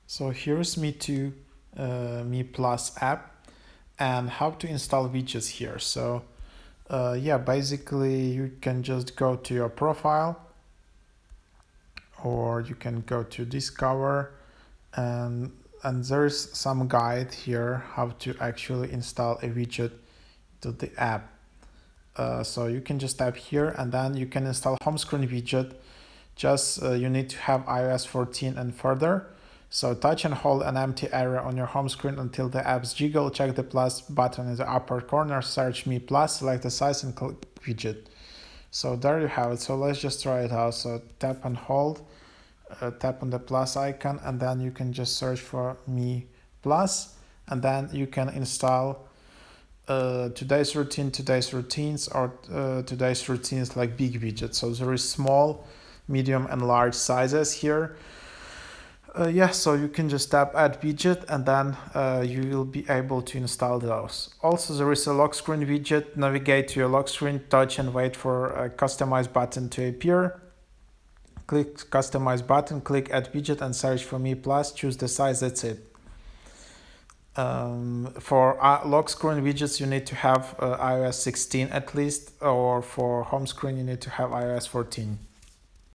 So here's Me Plus app and how to install widgets here. So yeah, basically you can just go to your profile, or you can go to Discover, and there's some guide here how to actually install a widget to the app. So you can just tap here and then you can install Homescreen widget. Just you need to have iOS 14 and further. So touch and hold an empty area on your home screen until the apps jiggle. Check the plus button in the upper corner, search Me Plus, select the size and click widget. So there you have it. So let's just try it out. So tap and hold, tap on the plus icon, and then you can just search for Me Plus, and then you can install today's routines, or today's routines like big widgets. So there is small, medium and large sizes here. Yeah, so you can just tap add widget, and then you will be able to install those. Also, there is a lock screen widget. Navigate to your lock screen, touch and wait for a customize button to appear. Click customize button, click add widget and search for Me Plus, choose the size, that's it. For lock screen widgets, you need to have iOS 16 at least, or for home screen, you need to have iOS 14.